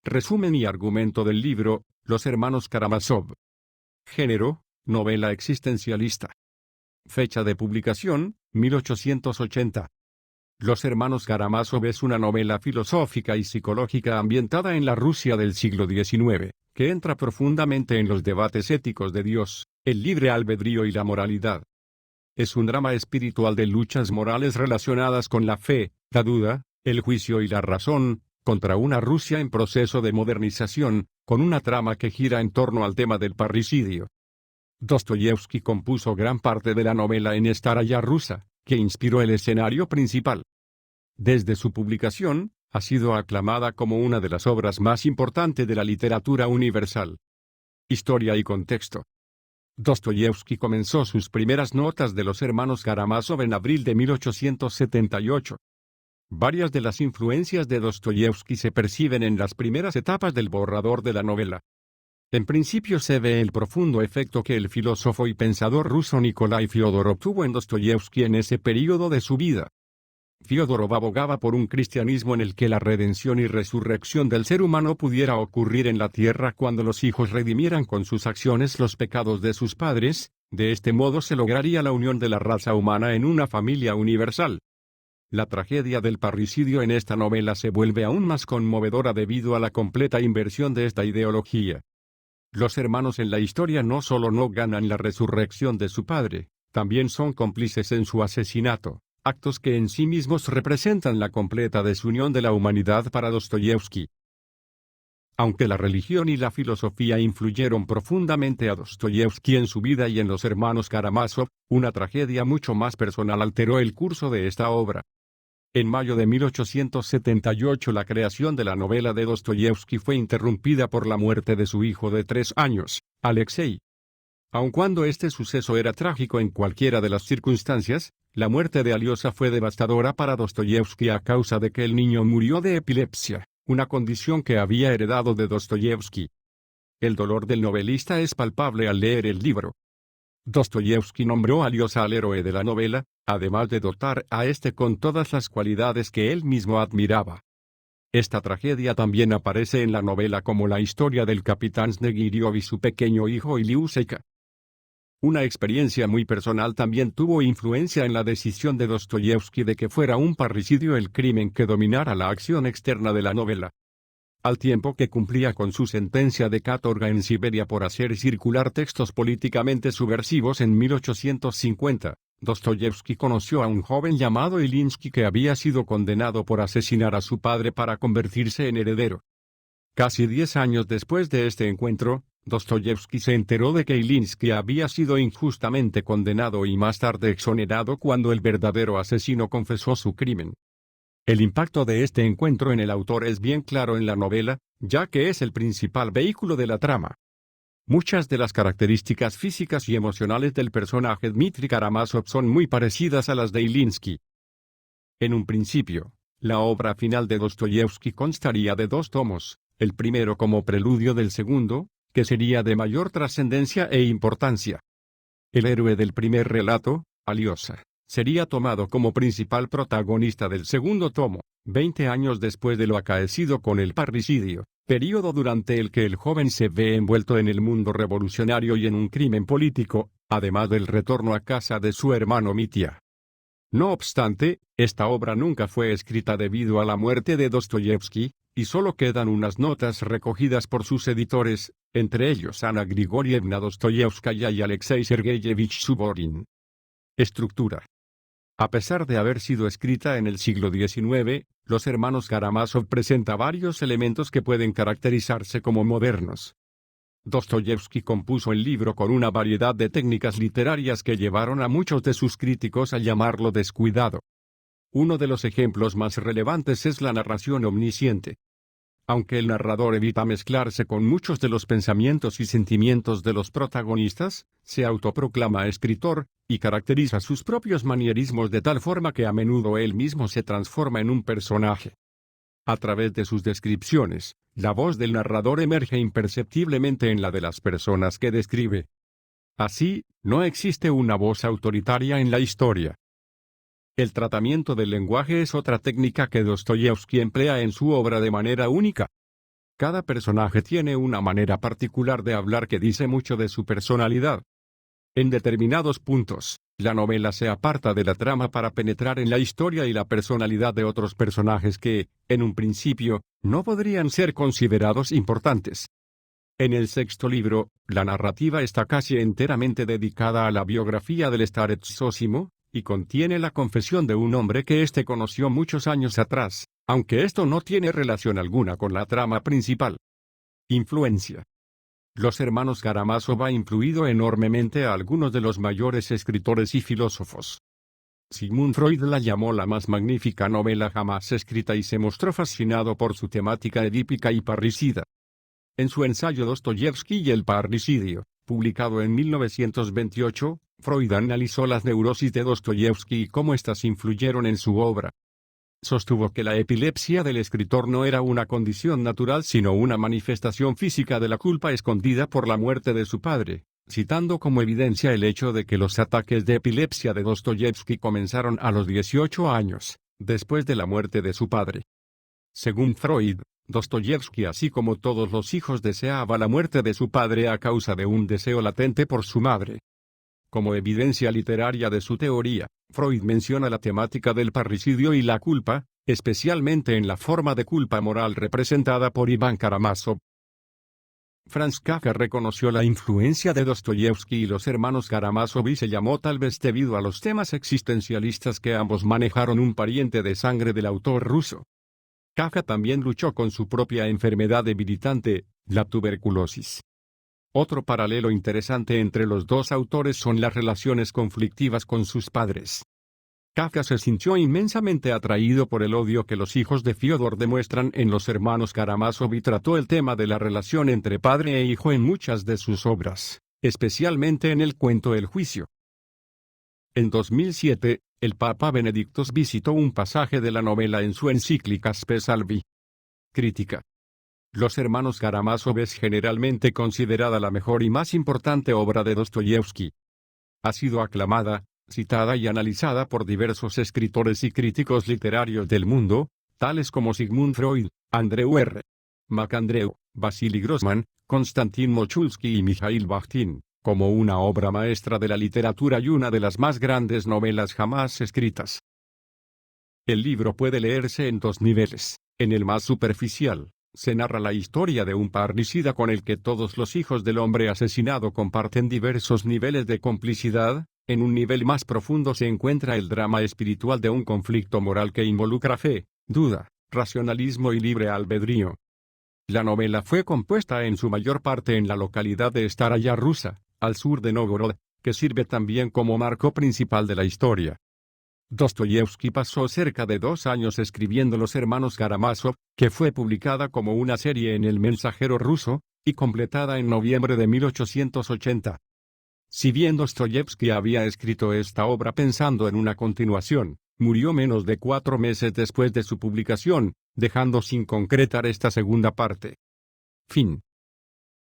Resumen y argumento del libro, Los hermanos Karamazov. Género, novela existencialista. Fecha de publicación, 1880. Los hermanos Karamazov es una novela filosófica y psicológica ambientada en la Rusia del siglo XIX, que entra profundamente en los debates éticos de Dios, el libre albedrío y la moralidad. Es un drama espiritual de luchas morales relacionadas con la fe, la duda, el juicio y la razón, contra una Rusia en proceso de modernización, con una trama que gira en torno al tema del parricidio. Dostoyevski compuso gran parte de la novela en Staraya rusa, que inspiró el escenario principal. Desde su publicación, ha sido aclamada como una de las obras más importantes de la literatura universal. Historia y contexto. Dostoyevski comenzó sus primeras notas de los hermanos Karamazov en abril de 1878. Varias de las influencias de Dostoyevski se perciben en las primeras etapas del borrador de la novela. En principio se ve el profundo efecto que el filósofo y pensador ruso Nikolai Fyodorov tuvo en Dostoyevski en ese período de su vida. Fyodorov abogaba por un cristianismo en el que la redención y resurrección del ser humano pudiera ocurrir en la tierra cuando los hijos redimieran con sus acciones los pecados de sus padres. De este modo se lograría la unión de la raza humana en una familia universal. La tragedia del parricidio en esta novela se vuelve aún más conmovedora debido a la completa inversión de esta ideología. Los hermanos en la historia no solo no ganan la resurrección de su padre, también son cómplices en su asesinato, actos que en sí mismos representan la completa desunión de la humanidad para Dostoyevski. Aunque la religión y la filosofía influyeron profundamente a Dostoyevski en su vida y en los hermanos Karamazov, una tragedia mucho más personal alteró el curso de esta obra. En mayo de 1878 la creación de la novela de Dostoyevski fue interrumpida por la muerte de su hijo de 3 años, Alexei. Aun cuando este suceso era trágico en cualquiera de las circunstancias, la muerte de Aliosa fue devastadora para Dostoyevski a causa de que el niño murió de epilepsia, una condición que había heredado de Dostoyevski. El dolor del novelista es palpable al leer el libro. Dostoyevski nombró a Aliosa al héroe de la novela, además de dotar a este con todas las cualidades que él mismo admiraba. Esta tragedia también aparece en la novela como la historia del capitán Snegiriov y su pequeño hijo Iliuseka. Una experiencia muy personal también tuvo influencia en la decisión de Dostoyevski de que fuera un parricidio el crimen que dominara la acción externa de la novela. Al tiempo que cumplía con su sentencia de catorga en Siberia por hacer circular textos políticamente subversivos en 1850, Dostoyevski conoció a un joven llamado Ilinsky que había sido condenado por asesinar a su padre para convertirse en heredero. Casi 10 años después de este encuentro, Dostoyevski se enteró de que Ilinsky había sido injustamente condenado y más tarde exonerado cuando el verdadero asesino confesó su crimen. El impacto de este encuentro en el autor es bien claro en la novela, ya que es el principal vehículo de la trama. Muchas de las características físicas y emocionales del personaje Dmitri Karamazov son muy parecidas a las de Ilinsky. En un principio, la obra final de Dostoyevski constaría de 2 tomos, el primero como preludio del segundo, que sería de mayor trascendencia e importancia. El héroe del primer relato, Aliosa, sería tomado como principal protagonista del segundo tomo, 20 años después de lo acaecido con el parricidio, período durante el que el joven se ve envuelto en el mundo revolucionario y en un crimen político, además del retorno a casa de su hermano Mitya. No obstante, esta obra nunca fue escrita debido a la muerte de Dostoyevski, y solo quedan unas notas recogidas por sus editores, entre ellos Ana Grigorievna Dostoyevskaya y Alexei Sergeyevich Suvorin. Estructura. A pesar de haber sido escrita en el siglo XIX, los hermanos Karamazov presenta varios elementos que pueden caracterizarse como modernos. Dostoyevski compuso el libro con una variedad de técnicas literarias que llevaron a muchos de sus críticos a llamarlo descuidado. Uno de los ejemplos más relevantes es la narración omnisciente. Aunque el narrador evita mezclarse con muchos de los pensamientos y sentimientos de los protagonistas, se autoproclama escritor, y caracteriza sus propios manierismos de tal forma que a menudo él mismo se transforma en un personaje. A través de sus descripciones, la voz del narrador emerge imperceptiblemente en la de las personas que describe. Así, no existe una voz autoritaria en la historia. El tratamiento del lenguaje es otra técnica que Dostoyevski emplea en su obra de manera única. Cada personaje tiene una manera particular de hablar que dice mucho de su personalidad. En determinados puntos, la novela se aparta de la trama para penetrar en la historia y la personalidad de otros personajes que, en un principio, no podrían ser considerados importantes. En el sexto libro, la narrativa está casi enteramente dedicada a la biografía del starets Zósimo, y contiene la confesión de un hombre que éste conoció muchos años atrás, aunque esto no tiene relación alguna con la trama principal. Influencia. Los hermanos Karamazov han influido enormemente a algunos de los mayores escritores y filósofos. Sigmund Freud la llamó la más magnífica novela jamás escrita y se mostró fascinado por su temática edípica y parricida. En su ensayo Dostoyevsky y el parricidio, publicado en 1928, Freud analizó las neurosis de Dostoyevsky y cómo éstas influyeron en su obra. Sostuvo que la epilepsia del escritor no era una condición natural sino una manifestación física de la culpa escondida por la muerte de su padre, citando como evidencia el hecho de que los ataques de epilepsia de Dostoyevsky comenzaron a los 18 años, después de la muerte de su padre. Según Freud, Dostoyevsky, así como todos los hijos, deseaba la muerte de su padre a causa de un deseo latente por su madre. Como evidencia literaria de su teoría, Freud menciona la temática del parricidio y la culpa, especialmente en la forma de culpa moral representada por Iván Karamazov. Franz Kafka reconoció la influencia de Dostoyevsky y los hermanos Karamazov y se llamó tal vez debido a los temas existencialistas que ambos manejaron un pariente de sangre del autor ruso. Kafka también luchó con su propia enfermedad debilitante, la tuberculosis. Otro paralelo interesante entre los dos autores son las relaciones conflictivas con sus padres. Kafka se sintió inmensamente atraído por el odio que los hijos de Fyodor demuestran en los hermanos Karamazov y trató el tema de la relación entre padre e hijo en muchas de sus obras, especialmente en el cuento El juicio. En 2007, el Papa Benedicto visitó un pasaje de la novela en su encíclica Spe Salvi. Crítica. Los hermanos Karamazov es generalmente considerada la mejor y más importante obra de Dostoyevsky. Ha sido aclamada, citada y analizada por diversos escritores y críticos literarios del mundo, tales como Sigmund Freud, Andreu R. MacAndrew, Vasily Grossman, Konstantin Mochulsky y Mikhail Bakhtin, como una obra maestra de la literatura y una de las más grandes novelas jamás escritas. El libro puede leerse en dos niveles. En el más superficial, se narra la historia de un parricida con el que todos los hijos del hombre asesinado comparten diversos niveles de complicidad. En un nivel más profundo se encuentra el drama espiritual de un conflicto moral que involucra fe, duda, racionalismo y libre albedrío. La novela fue compuesta en su mayor parte en la localidad de Staraya rusa, al sur de Novgorod, que sirve también como marco principal de la historia. Dostoyevsky pasó cerca de 2 años escribiendo Los hermanos Karamazov, que fue publicada como una serie en El Mensajero ruso, y completada en noviembre de 1880. Si bien Dostoyevsky había escrito esta obra pensando en una continuación, murió menos de 4 meses después de su publicación, dejando sin concretar esta segunda parte. Fin.